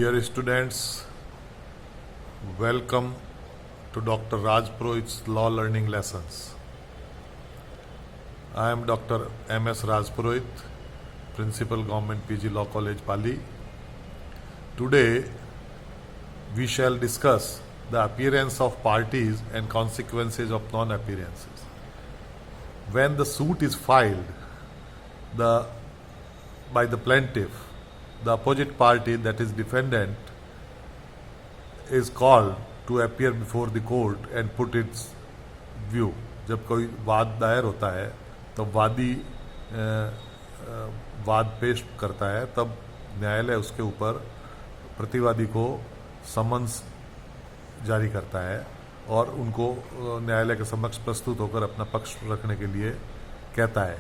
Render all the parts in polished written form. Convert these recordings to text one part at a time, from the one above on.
Dear students, welcome to Dr. Raj Purohit's Law Learning Lessons. I am Dr. M.S. Raj Purohit, Principal Government PG Law College, Pali. Today, we shall discuss the appearance of parties and consequences of non-appearances. When the suit is filed by the plaintiff, the opposite party, that is defendant, is called to appear before the court and put its view. जब कोई वाद दायर होता है तब वादी वाद पेश करता है, तब न्यायालय उसके ऊपर प्रतिवादी को समन्स जारी करता है और उनको न्यायालय के समक्ष प्रस्तुत होकर अपना पक्ष रखने के लिए कहता है।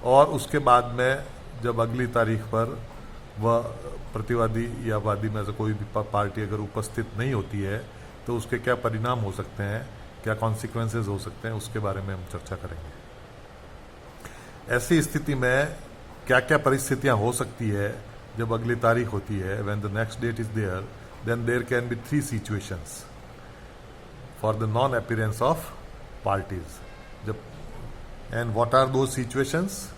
और उसके बाद में जब अगली तारीख पर वह प्रतिवादी या वादी में से कोई भी पार्टी अगर उपस्थित नहीं होती है तो उसके क्या परिणाम हो सकते हैं, क्या कॉन्सिक्वेंसेस हो सकते हैं, उसके बारे में हम चर्चा करेंगे। ऐसी स्थिति में क्या क्या परिस्थितियां हो सकती है जब अगली तारीख होती है, when the next date is there, then there can be 3 situations for the non appearance of parties. जब and what are those situations?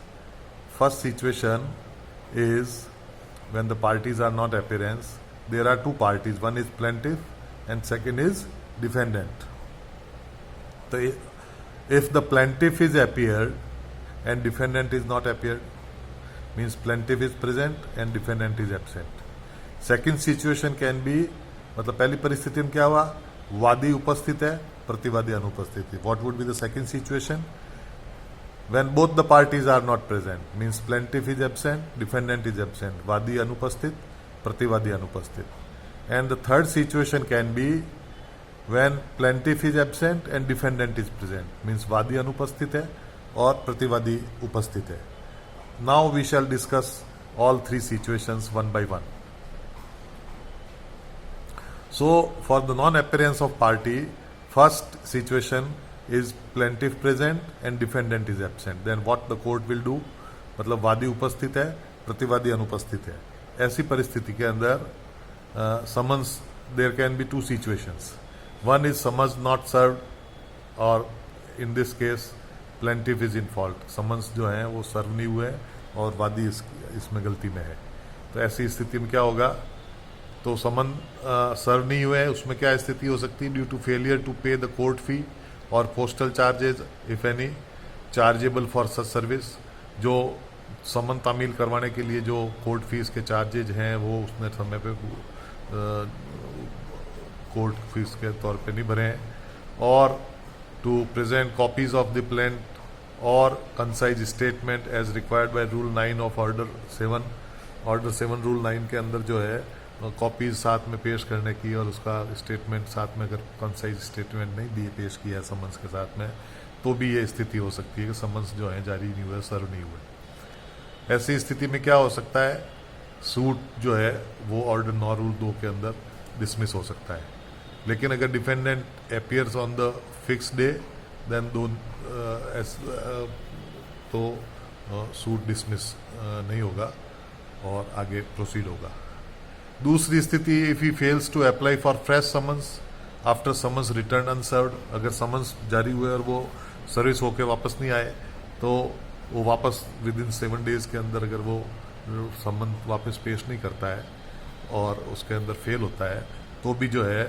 First situation is when the parties are not appearance. There are 2 parties, one is plaintiff and second is defendant. So if the plaintiff is appeared and defendant is not appeared, means plaintiff is present and defendant is absent. Second situation can be, मतलब पहली परिस्थिति में क्या हुआ, वादी उपस्थित है, प्रतिवादी अनुपस्थित है. What would be the second situation? When both the parties are not present, means plaintiff is absent, defendant is absent, वादी अनुपस्थित, प्रतिवादी अनुपस्थित. And the third situation can be when plaintiff is absent and defendant is present, means वादी अनुपस्थित है और प्रतिवादी उपस्थित है. Now we shall discuss all 3 situations one by one. So for the non-appearance of party, first situation is plaintiff present and defendant is absent. Then what the court will do? मतलब वादी उपस्थित है, प्रतिवादी अनुपस्थित है. ऐसी परिस्थिति के अंदर summons, there can be 2 situations. One is summons not served, और in this case plaintiff is in fault. Summons जो है वो सर्व नहीं हुए और वादी इसमें गलती में है. तो ऐसी स्थिति में क्या होगा? तो समन सर्व नहीं हुए, उसमें क्या स्थिति हो सकती है? ड्यू टू फेलियर टू पे द कोर्ट फी और postal charges if any chargeable for such service. जो समन तामील करवाने के लिए जो कोर्ट फीस के चार्जेज हैं वो उसने समय पे कोर्ट फीस के तौर पे नहीं भरे हैं. और to present copies of the plaint और concise statement as required by rule 9 of order 7 rule 9 के अंदर जो है कॉपीज साथ में पेश करने की और उसका स्टेटमेंट साथ में, अगर कंसाइज स्टेटमेंट नहीं दिए पेश किया समन्स के साथ में, तो भी ये स्थिति हो सकती है कि समन्स जो है जारी नहीं हुए, सर्व नहीं हुए. ऐसी स्थिति में क्या हो सकता है? सूट जो है वो ऑर्डर 9 रूल 2 के अंदर डिसमिस हो सकता है. लेकिन अगर defendant appears on the fix day, then तो सूट डिसमिस नहीं होगा और आगे प्रोसीड होगा. दूसरी स्थिति, if he fails to apply for fresh summons after summons return unserved. अगर समन्स जारी हुए और वो सर्विस होके वापस नहीं आए तो वो वापस विद इन 7 डेज के अंदर अगर वो समन वापस पेश नहीं करता है और उसके अंदर फेल होता है तो भी जो है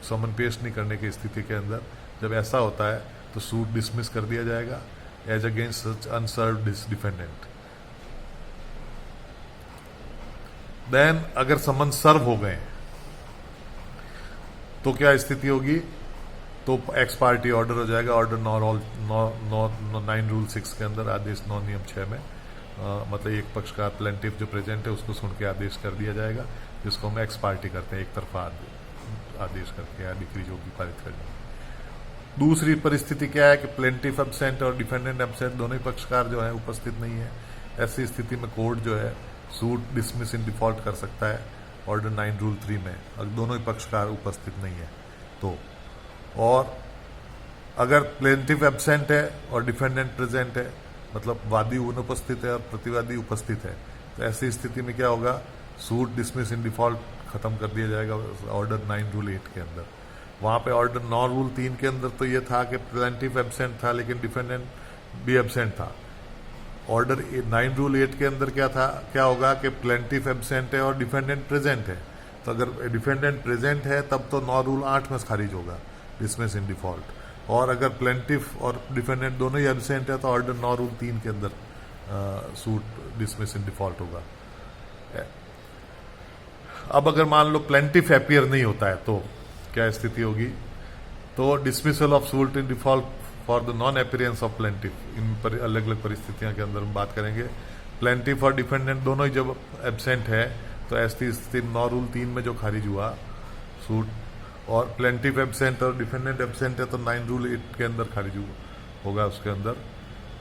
समन पेश नहीं करने की स्थिति के अंदर जब ऐसा होता है तो सूट डिसमिस कर दिया जाएगा as against such unserved defendant. Then अगर समन सर्व हो गए तो क्या स्थिति होगी? तो एक्स पार्टी ऑर्डर हो जाएगा. ऑर्डर 9 रूल 6 के अंदर आदेश 9 नियम 6 में मतलब एक पक्ष का प्लेंटिफ जो प्रेजेंट है उसको सुन के आदेश कर दिया जाएगा, जिसको हम एक्स पार्टी करते हैं, एक तरफा आदेश करके या डिक्री जो भी पारित करनी है. दूसरी परिस्थिति क्या है कि प्लेंटिफ एब्सेंट और डिफेंडेंट एब्सेंट, दोनों ही पक्षकार जो है उपस्थित नहीं है. ऐसी स्थिति में कोर्ट जो है सूट डिसमिस इन डिफॉल्ट कर सकता है ऑर्डर 9 रूल 3 में, अगर दोनों ही पक्षकार उपस्थित नहीं है तो. और अगर प्लेंटिफ एब्सेंट है और डिफेंडेंट प्रेजेंट है, मतलब वादी अनुपस्थित है और प्रतिवादी उपस्थित है, तो ऐसी स्थिति में क्या होगा, सूट डिसमिस इन डिफॉल्ट खत्म कर दिया जाएगा ऑर्डर 9 रूल 8 के अंदर। वहाँ पे ऑर्डर 9 रूल 3 के अंदर तो ये था कि प्लेंटिफ एब्सेंट था लेकिन डिफेंडेंट भी एब्सेंट था। ऑर्डर 9 रूल 8 के अंदर क्या था, क्या होगा कि प्लेंटिफ एब्सेंट है और डिफेंडेंट प्रेजेंट है, तो अगर डिफेंडेंट प्रेजेंट है तब तो 9 रूल 8 में खारिज होगा डिसमिस इन डिफॉल्ट, और अगर प्लेंटिफ और डिफेंडेंट दोनों ही एब्सेंट है तो ऑर्डर 9 रूल 3 के अंदर सूट डिसमिस इन डिफॉल्ट होगा। अब अगर मान लो प्लेंटिफ अपीयर नहीं होता है तो क्या स्थिति होगी, तो dismissal of suit in default for the non appearance of plaintiff. इन पर अलग अलग परिस्थितियों के अंदर हम बात करेंगे। प्लेंटिफ और डिफेंडेंट दोनों ही जब एब्सेंट है तो ऐसी स्थिति 9 रूल 3 में जो खारिज हुआ सूट, और प्लेंटिफ एब्सेंट और डिफेंडेंट एब्सेंट है तो 9 रूल 8 के अंदर खारिज होगा उसके अंदर।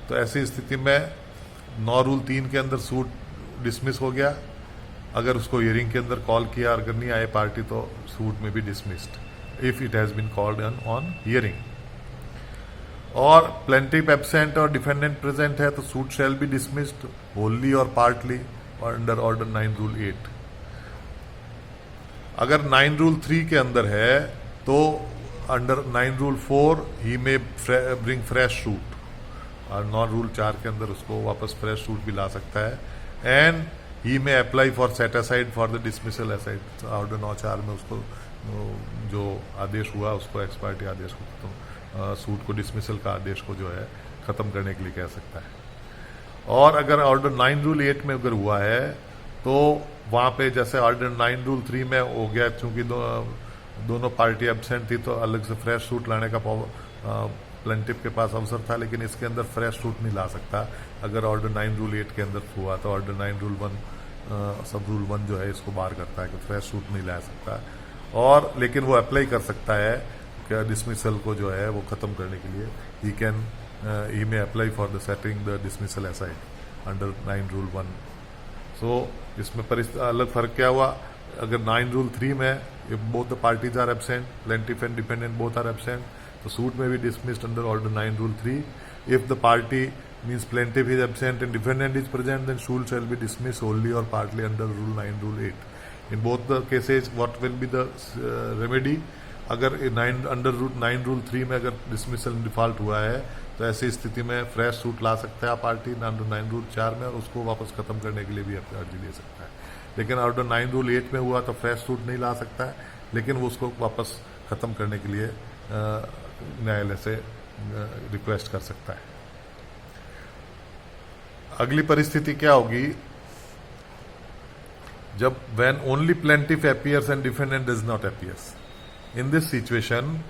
तो ऐसी स्थिति में 9 रूल 3 के अंदर सूट डिसमिस हो गया। अगर उसको हियरिंग के अंदर कॉल किया, अगर नहीं आए पार्टी तो सूट में भी dismissed if it has been called on hearing. और प्लेंटिफ एब्सेंट और डिफेंडेंट प्रेजेंट है तो suit shall be dismissed wholly और पार्टली अंडर ऑर्डर 9 रूल 8। अगर 9 रूल 3 के अंदर है तो अंडर 9 रूल 4 ही में ब्रिंग फ्रेश सूट, और 9 रूल 4 के अंदर उसको वापस फ्रेश सूट भी ला सकता है। एंड ही में apply for set aside for the dismissal aside. Order 9/4 में उसको जो आदेश हुआ उसको एक्स पार्टी आदेश को सूट को डिसमिसल का आदेश को जो है खत्म करने के लिए कह सकता है। और अगर ऑर्डर 9 रूल 8 में अगर हुआ है तो वहाँ पे जैसे ऑर्डर 9 रूल 3 में हो गया, चूंकि दोनों पार्टी एब्सेंट थी तो अलग से फ्रेश सूट लाने का प्लेंटिफ के पास अवसर था, लेकिन इसके अंदर फ्रेश सूट नहीं ला सकता। अगर ऑर्डर 9 रूल 8 के अंदर हुआ तो ऑर्डर 9 रूल 1 सब रूल 1 जो है इसको बार करता है कि फ्रेश सूट नहीं ला सकता, और लेकिन वो अप्लाई कर सकता है कि डिसमिसल को जो है वो खत्म करने के लिए he may apply for the setting the dismissal aside under 9 rule 1। So इसमें अलग फर्क क्या हुआ, अगर 9 रूल 3 में both the parties are absent, plaintiff and dependent both are absent, तो सूट में भी dismissed under order 9 rule 3। If the party means plaintiff is absent and defendant is present, then suit shall be dismissed wholly or partly under rule 9 rule 8. In both the cases what will be the remedy? अगर 9 rule 3 में अगर dismissal default हुआ है तो ऐसी स्थिति में fresh suit ला सकता है पार्टी अंडर 9 रूल 4 में, और उसको वापस खत्म करने के लिए भी अपनी अर्जी दे सकता है। लेकिन ऑर्डर 9 रूल 8 में हुआ तो फ्रेश सूट नहीं ला सकता है, लेकिन वो उसको वापस खत्म करने के लिए न्यायालय से रिक्वेस्ट कर सकता है। अगली परिस्थिति क्या होगी, जब when only plaintiff appears and defendant does not appears. In this situation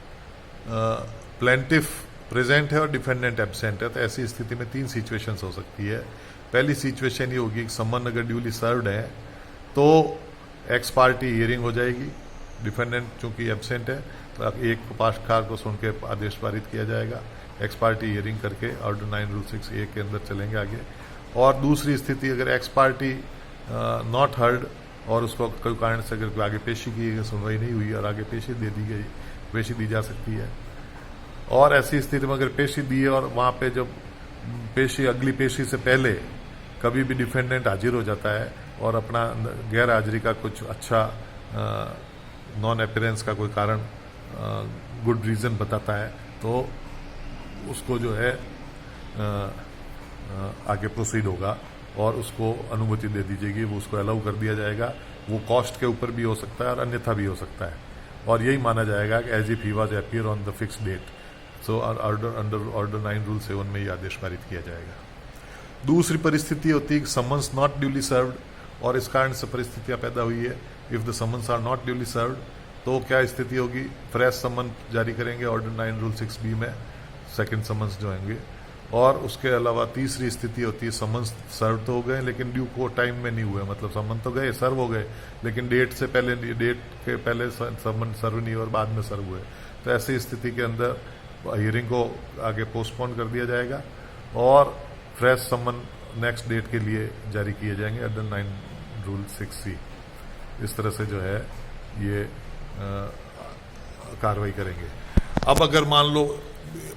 plaintiff present है और डिफेंडेंट एब्सेंट है, तो ऐसी स्थिति में 3 सिचुएशंस हो सकती है। पहली सिचुएशन ये होगी कि समन अगर ड्यूली सर्व्ड है तो एक्स पार्टी हियरिंग हो जाएगी, डिफेंडेंट चूंकि एब्सेंट है तो अब एक पक्षकार को सुन के आदेश पारित किया जाएगा, एक्स पार्टी हियरिंग करके ऑर्डर 9 रूल 6A के अंदर चलेंगे आगे। और दूसरी स्थिति अगर एक्स पार्टी नॉट हर्ड और उसको कोई कारण से अगर आगे पेशी की सुनवाई नहीं हुई और आगे पेशी दे दी गई, पेशी दी जा सकती है। और ऐसी स्थिति में अगर पेशी दी है और वहाँ पे जब पेशी अगली पेशी से पहले कभी भी डिफेंडेंट हाजिर हो जाता है और अपना गैर हाजिरी का कुछ अच्छा नॉन अपीयरेंस का कोई कारण गुड रीज़न बताता है तो उसको जो है आगे प्रोसीड होगा और उसको अनुमति दे दी जाएगी, वो उसको अलाउ कर दिया जाएगा। वो कॉस्ट के ऊपर भी हो सकता है और अन्यथा भी हो सकता है, और यही माना जाएगा कि as if he was appear on the fix date. So under order 9 rule 7 में ये आदेश पारित किया जाएगा। दूसरी परिस्थिति होती है कि समन्स नॉट ड्यूली सर्व्ड, और इस कारण से परिस्थितियां पैदा हुई है। If the summons are not duly served तो क्या स्थिति होगी, फ्रेश समन जारी करेंगे ऑर्डर 9 रूल 6B में, सेकंड समन्स जो होंगे। और उसके अलावा तीसरी स्थिति होती है समन्स सर्व तो हो गए लेकिन ड्यू को टाइम में नहीं हुए, मतलब समन तो गए सर्व हो गए लेकिन डेट से पहले, डेट के पहले समन सर्व नहीं और बाद में सर्व हुए, तो ऐसी स्थिति के अंदर हियरिंग को आगे पोस्टपोन कर दिया जाएगा और फ्रेश समन नेक्स्ट डेट के लिए जारी किए जाएंगे अंडर 9 रूल 6C। इस तरह से जो है ये कार्रवाई करेंगे। अब अगर मान लो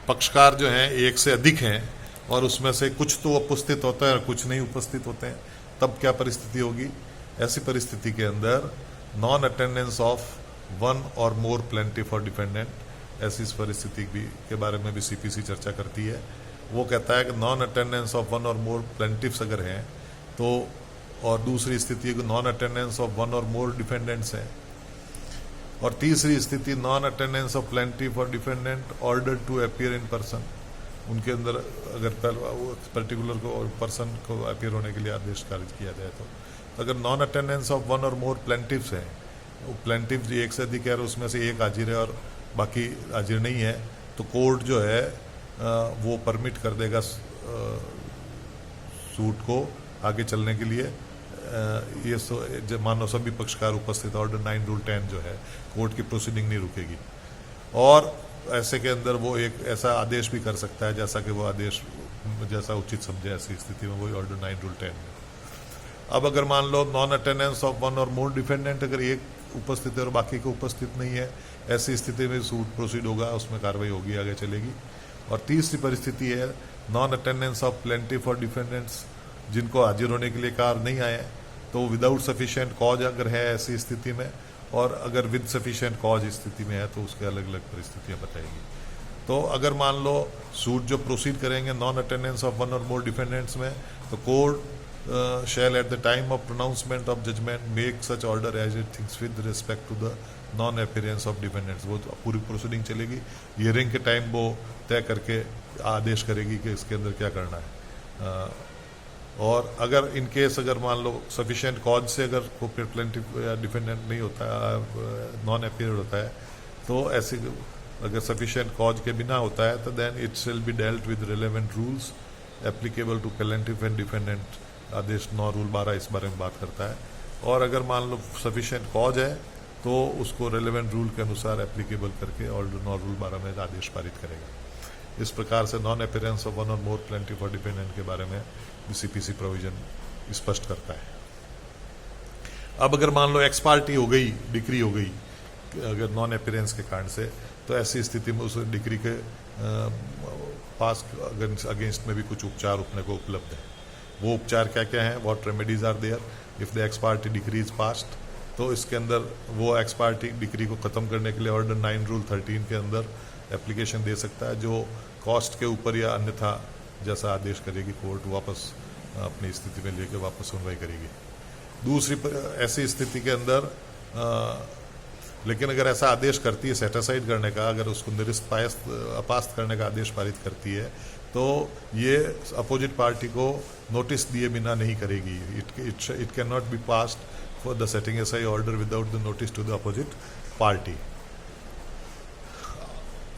पक्षकार जो हैं एक से अधिक हैं और उसमें से कुछ तो उपस्थित होता है और कुछ नहीं उपस्थित होते हैं, तब क्या परिस्थिति होगी? ऐसी परिस्थिति के अंदर नॉन अटेंडेंस ऑफ वन और मोर प्लेंटिफ और डिफेंडेंट, ऐसी इस परिस्थिति भी के बारे में भी सीपीसी चर्चा करती है। वो कहता है कि नॉन अटेंडेंस ऑफ वन और मोर प्लेंटिफ्स अगर हैं तो, और दूसरी स्थिति है कि नॉन अटेंडेंस ऑफ वन और मोर डिफेंडेंट्स हैं, और तीसरी स्थिति नॉन अटेंडेंस ऑफ प्लेंटिफ और defendant order to appear in person, उनके अंदर अगर पर्टिकुलर को पर्सन को अपीयर होने के लिए आदेश खारिज किया जाए तो अगर नॉन अटेंडेंस ऑफ वन और मोर प्लेंटिफ्स हैं, प्लेंटिफ एक से अधिक है और उसमें से एक हाजिर है और बाकी हाजिर नहीं है, तो कोर्ट जो है वो परमिट कर देगा सूट को आगे चलने के लिए। ये मानो सभी पक्षकार उपस्थित, ऑर्डर 9 रूल 10 जो है, कोर्ट की प्रोसीडिंग नहीं रुकेगी। और ऐसे के अंदर वो एक ऐसा आदेश भी कर सकता है जैसा कि वो आदेश जैसा उचित समझे ऐसी स्थिति में, वही ऑर्डर 9 रूल 10 में। अब अगर मान लो नॉन अटेंडेंस ऑफ वन और मोर डिफेंडेंट, अगर एक उपस्थित है और बाकी को उपस्थित नहीं है, ऐसी स्थिति में सूट प्रोसीड होगा, उसमें कार्रवाई होगी, आगे चलेगी। और तीसरी परिस्थिति है नॉन अटेंडेंस ऑफ प्लेंटिफ और डिफेंडेंट्स, जिनको हाजिर होने के लिए कार नहीं आए, तो विदाउट सफिशिएंट कॉज अगर है ऐसी स्थिति में, और अगर विद सफिशिएंट कॉज स्थिति में है तो उसके अलग अलग परिस्थितियां बताएगी। तो अगर मान लो सूट जो प्रोसीड करेंगे नॉन अटेंडेंस ऑफ वन और मोर डिफेंडेंट्स में, तो court shall at the time of pronouncement of judgment make such order as it thinks with respect to the non appearance of defendants। वो पूरी प्रोसीडिंग चलेगी, hearing के time वो तय करके आदेश करेगी कि इसके अंदर क्या करना है। और अगर इन केस अगर मान लो सफिशिएंट कॉज से अगर प्लेंटिफ या डिफेंडेंट नहीं होता, नॉन अपीयर होता है, तो ऐसे अगर सफिशिएंट कॉज के बिना होता है तो then it shall be dealt with relevant rules applicable to plaintiff and defendant. आदेश 9 रूल 12 इस बारे में बात करता है। और अगर मान लो सफिशिएंट कॉज है तो उसको रेलेवेंट रूल के अनुसार एप्लीकेबल करके ऑर्डर 9 रूल 12 में आदेश पारित करेगा। इस प्रकार से नॉन अपीयरेंस ऑफ वन और मोर प्लेंटिफ और डिपेंडेंट के बारे में सीपीसी प्रोविजन स्पष्ट करता है। अब अगर मान लो एक्स पार्टी हो गई, डिक्री हो गई अगर नॉन अपीयरेंस के कारण से, तो ऐसी स्थिति में उस डिक्री के पास अगेंस्ट में भी कुछ उपचार अपने को उपलब्ध है। वो उपचार क्या क्या हैं? What remedies are there if the ex parte decree is passed. तो इसके अंदर वो एक्स पार्टी डिक्री को ख़त्म करने के लिए ऑर्डर 9 रूल 13 के अंदर एप्लीकेशन दे सकता है, जो कॉस्ट के ऊपर या अन्यथा जैसा आदेश करेगी कोर्ट वापस अपनी स्थिति में लेकर वापस सुनवाई करेगी। दूसरी ऐसी स्थिति के अंदर लेकिन अगर ऐसा आदेश करती है सेटिसाइड करने का, अगर उसको निरस्त अपास्त करने का आदेश पारित करती है, तो ये अपोजिट पार्टी को नोटिस दिए बिना नहीं करेगी। It can not be passed for the setting aside order without the notice to the opposite party.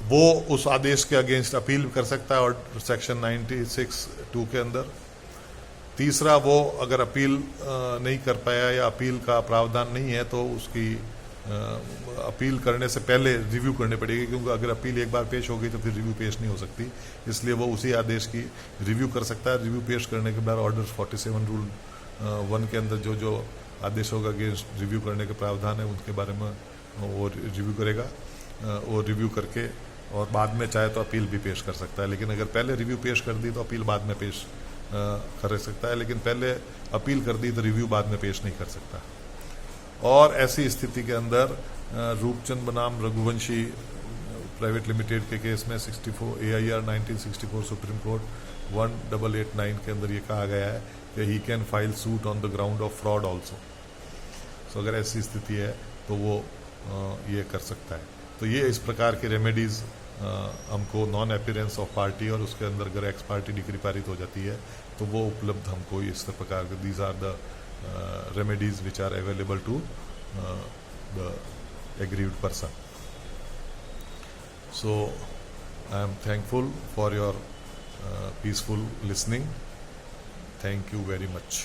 वो उस आदेश के अगेंस्ट अपील कर सकता है और सेक्शन 96(2) के अंदर। तीसरा, वो अगर अपील नहीं कर पाया या अपील का प्रावधान नहीं है तो उसकी अपील करने से पहले रिव्यू करनी पड़ेगी, क्योंकि अगर अपील एक बार पेश हो गई तो फिर रिव्यू पेश नहीं हो सकती, इसलिए वो उसी आदेश की रिव्यू कर सकता है। रिव्यू पेश करने के बाद ऑर्डर 47 रूल 1 के अंदर जो जो आदेश होगा अगेंस्ट रिव्यू करने के प्रावधान है उनके बारे में वो रिव्यू करेगा। वो रिव्यू करके और बाद में चाहे तो अपील भी पेश कर सकता है, लेकिन अगर पहले रिव्यू पेश कर दी तो अपील बाद में पेश कर सकता है, लेकिन पहले अपील कर दी तो रिव्यू बाद में पेश नहीं कर सकता। और ऐसी स्थिति के अंदर रूपचंद बनाम रघुवंशी प्राइवेट लिमिटेड के केस में 64 AIR 1964 सुप्रीम कोर्ट 1889 के अंदर ये कहा गया है कि he can file suit on the ground of fraud also. So अगर ऐसी स्थिति है तो वो ये कर सकता है। तो ये इस प्रकार के रेमेडीज़ हमको नॉन अपीयरेंस ऑफ पार्टी और उसके अंदर अगर एक्स पार्टी डिक्री पारित हो जाती है तो वो उपलब्ध हमको इस प्रकार के these are the remedies which are available to the aggrieved person. So I am thankful for your peaceful listening. Thank you very much.